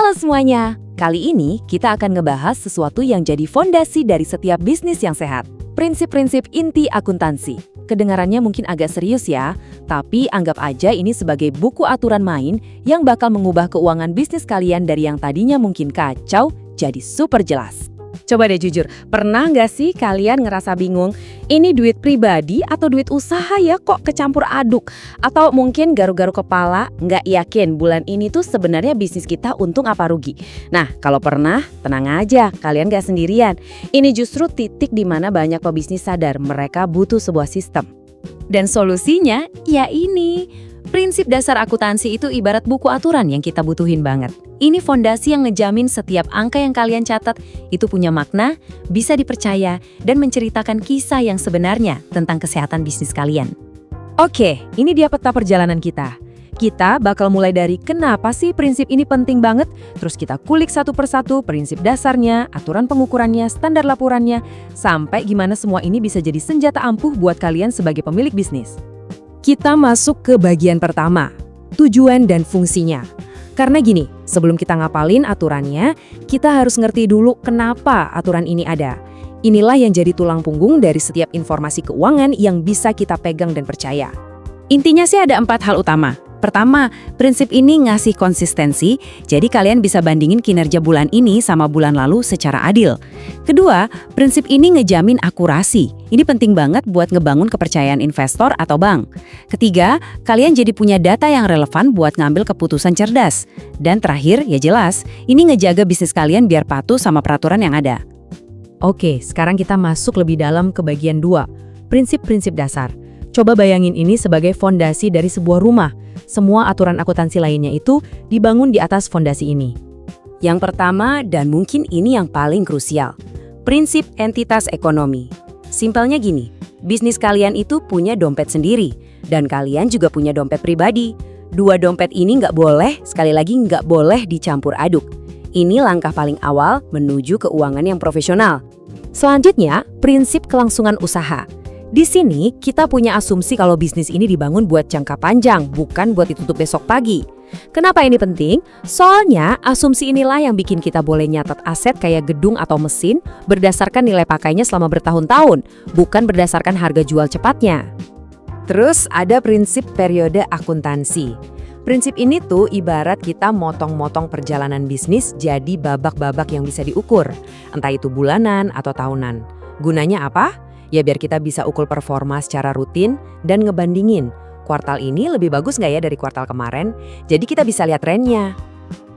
Halo semuanya, kali ini kita akan ngebahas sesuatu yang jadi fondasi dari setiap bisnis yang sehat. Prinsip-prinsip inti akuntansi. Kedengarannya mungkin agak serius ya, tapi anggap aja ini sebagai buku aturan main yang bakal mengubah keuangan bisnis kalian dari yang tadinya mungkin kacau jadi super jelas. Coba deh jujur, pernah nggak sih kalian ngerasa bingung, ini duit pribadi atau duit usaha ya kok kecampur aduk? Atau mungkin garu-garu kepala, nggak yakin bulan ini tuh sebenarnya bisnis kita untung apa rugi? Nah, kalau pernah, tenang aja, kalian nggak sendirian. Ini justru titik di mana banyak pebisnis sadar mereka butuh sebuah sistem. Dan solusinya, ya ini. Prinsip dasar akuntansi itu ibarat buku aturan yang kita butuhin banget. Ini fondasi yang ngejamin setiap angka yang kalian catat itu punya makna, bisa dipercaya, dan menceritakan kisah yang sebenarnya tentang kesehatan bisnis kalian. Oke, ini dia peta perjalanan kita. Kita bakal mulai dari kenapa sih prinsip ini penting banget, terus kita kulik satu persatu prinsip dasarnya, aturan pengukurannya, standar laporannya, sampai gimana semua ini bisa jadi senjata ampuh buat kalian sebagai pemilik bisnis. Kita masuk ke bagian pertama, tujuan dan fungsinya. Karena gini, sebelum kita ngapalin aturannya, kita harus ngerti dulu kenapa aturan ini ada. Inilah yang jadi tulang punggung dari setiap informasi keuangan yang bisa kita pegang dan percaya. Intinya sih ada 4 hal utama. Pertama, prinsip ini ngasih konsistensi, jadi kalian bisa bandingin kinerja bulan ini sama bulan lalu secara adil. Kedua, prinsip ini ngejamin akurasi. Ini penting banget buat ngebangun kepercayaan investor atau bank. Ketiga, kalian jadi punya data yang relevan buat ngambil keputusan cerdas. Dan terakhir, ya jelas, ini ngejaga bisnis kalian biar patuh sama peraturan yang ada. Oke, sekarang kita masuk lebih dalam ke bagian 2, prinsip-prinsip dasar. Coba bayangin ini sebagai fondasi dari sebuah rumah. Semua aturan akuntansi lainnya itu dibangun di atas fondasi ini. Yang pertama, dan mungkin ini yang paling krusial, prinsip entitas ekonomi. Simpelnya gini, bisnis kalian itu punya dompet sendiri, dan kalian juga punya dompet pribadi. Dua dompet ini nggak boleh, sekali lagi nggak boleh dicampur aduk. Ini langkah paling awal menuju keuangan yang profesional. Selanjutnya, prinsip kelangsungan usaha. Di sini, kita punya asumsi kalau bisnis ini dibangun buat jangka panjang, bukan buat ditutup besok pagi. Kenapa ini penting? Soalnya, asumsi inilah yang bikin kita boleh nyatet aset kayak gedung atau mesin berdasarkan nilai pakainya selama bertahun-tahun, bukan berdasarkan harga jual cepatnya. Terus ada prinsip periode akuntansi. Prinsip ini tuh ibarat kita motong-motong perjalanan bisnis jadi babak-babak yang bisa diukur, entah itu bulanan atau tahunan. Gunanya apa? Ya biar kita bisa ukur performa secara rutin dan ngebandingin. Kuartal ini lebih bagus nggak ya dari kuartal kemarin? Jadi kita bisa lihat trennya.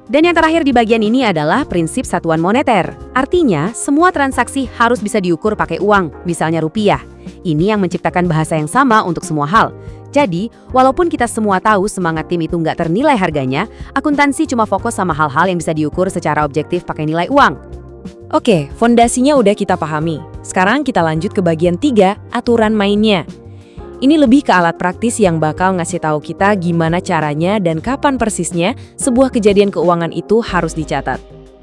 Dan yang terakhir di bagian ini adalah prinsip satuan moneter. Artinya, semua transaksi harus bisa diukur pakai uang, misalnya rupiah. Ini yang menciptakan bahasa yang sama untuk semua hal. Jadi, walaupun kita semua tahu semangat tim itu nggak ternilai harganya, akuntansi cuma fokus sama hal-hal yang bisa diukur secara objektif pakai nilai uang. Oke, fondasinya udah kita pahami. Sekarang kita lanjut ke bagian 3, aturan mainnya. Ini lebih ke alat praktis yang bakal ngasih tahu kita gimana caranya dan kapan persisnya sebuah kejadian keuangan itu harus dicatat.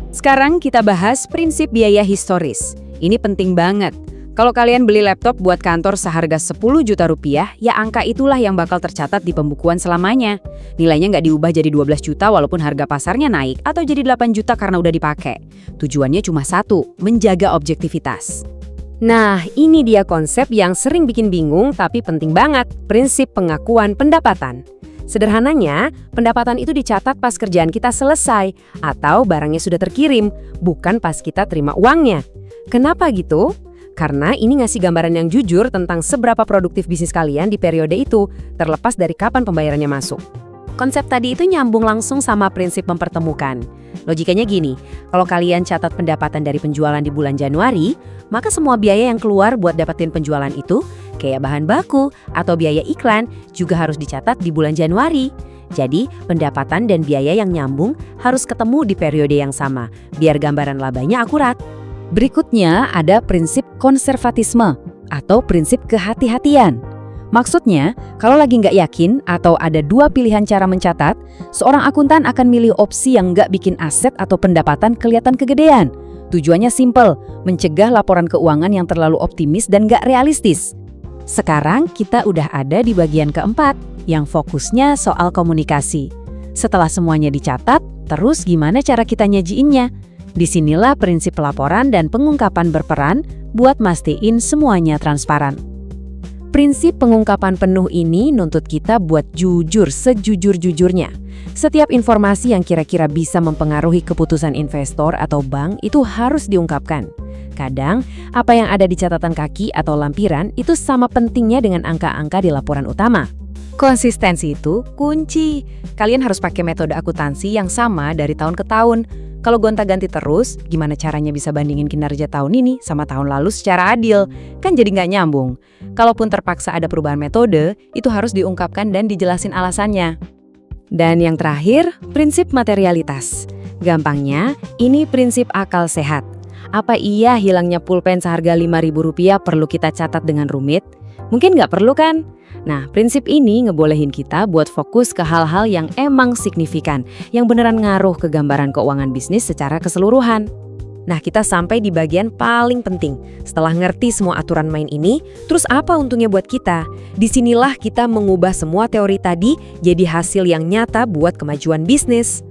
Sekarang kita bahas prinsip biaya historis. Ini penting banget. Kalau kalian beli laptop buat kantor seharga 10 juta rupiah, ya angka itulah yang bakal tercatat di pembukuan selamanya. Nilainya nggak diubah jadi 12 juta walaupun harga pasarnya naik atau jadi 8 juta karena udah dipakai. Tujuannya cuma satu, menjaga objektivitas. Nah, ini dia konsep yang sering bikin bingung tapi penting banget, prinsip pengakuan pendapatan. Sederhananya, pendapatan itu dicatat pas kerjaan kita selesai atau barangnya sudah terkirim, bukan pas kita terima uangnya. Kenapa gitu? Karena ini ngasih gambaran yang jujur tentang seberapa produktif bisnis kalian di periode itu, terlepas dari kapan pembayarannya masuk. Konsep tadi itu nyambung langsung sama prinsip mempertemukan. Logikanya gini, kalau kalian catat pendapatan dari penjualan di bulan Januari, maka semua biaya yang keluar buat dapetin penjualan itu, kayak bahan baku atau biaya iklan, juga harus dicatat di bulan Januari. Jadi, pendapatan dan biaya yang nyambung harus ketemu di periode yang sama, biar gambaran labanya akurat. Berikutnya ada prinsip konservatisme atau prinsip kehati-hatian. Maksudnya, kalau lagi nggak yakin atau ada 2 pilihan cara mencatat, seorang akuntan akan milih opsi yang nggak bikin aset atau pendapatan kelihatan kegedean. Tujuannya simpel, mencegah laporan keuangan yang terlalu optimis dan nggak realistis. Sekarang kita udah ada di bagian keempat, yang fokusnya soal komunikasi. Setelah semuanya dicatat, Terus gimana cara kita nyajiinnya? Disinilah prinsip pelaporan dan pengungkapan berperan buat mastiin semuanya transparan. Prinsip pengungkapan penuh ini nuntut kita buat jujur sejujur-jujurnya. Setiap informasi yang kira-kira bisa mempengaruhi keputusan investor atau bank itu harus diungkapkan. Kadang, apa yang ada di catatan kaki atau lampiran itu sama pentingnya dengan angka-angka di laporan utama. Konsistensi itu kunci. Kalian harus pakai metode akuntansi yang sama dari tahun ke tahun. Kalau gonta-ganti terus, gimana caranya bisa bandingin kinerja tahun ini sama tahun lalu secara adil? Kan jadi nggak nyambung. Kalaupun terpaksa ada perubahan metode, itu harus diungkapkan dan dijelasin alasannya. Dan yang terakhir, prinsip materialitas. Gampangnya, ini prinsip akal sehat. Apa iya hilangnya pulpen seharga Rp5.000 perlu kita catat dengan rumit? Mungkin nggak perlu kan? Nah, prinsip ini ngebolehin kita buat fokus ke hal-hal yang emang signifikan, yang beneran ngaruh ke gambaran keuangan bisnis secara keseluruhan. Nah, kita sampai di bagian paling penting. Setelah ngerti semua aturan main ini, terus apa untungnya buat kita? Disinilah kita mengubah semua teori tadi jadi hasil yang nyata buat kemajuan bisnis.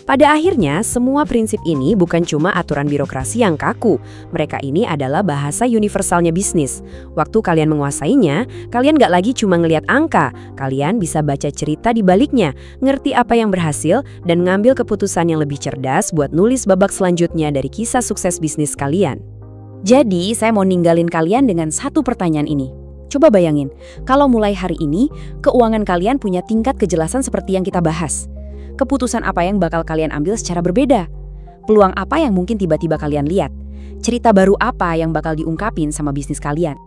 Pada akhirnya, semua prinsip ini bukan cuma aturan birokrasi yang kaku. Mereka ini adalah bahasa universalnya bisnis. Waktu kalian menguasainya, kalian nggak lagi cuma ngelihat angka. Kalian bisa baca cerita di baliknya, ngerti apa yang berhasil, dan ngambil keputusan yang lebih cerdas buat nulis babak selanjutnya dari kisah sukses bisnis kalian. Jadi, saya mau ninggalin kalian dengan satu pertanyaan ini. Coba bayangin, kalau mulai hari ini, keuangan kalian punya tingkat kejelasan seperti yang kita bahas. Keputusan apa yang bakal kalian ambil secara berbeda? Peluang apa yang mungkin tiba-tiba kalian lihat? Cerita baru apa yang bakal diungkapin sama bisnis kalian?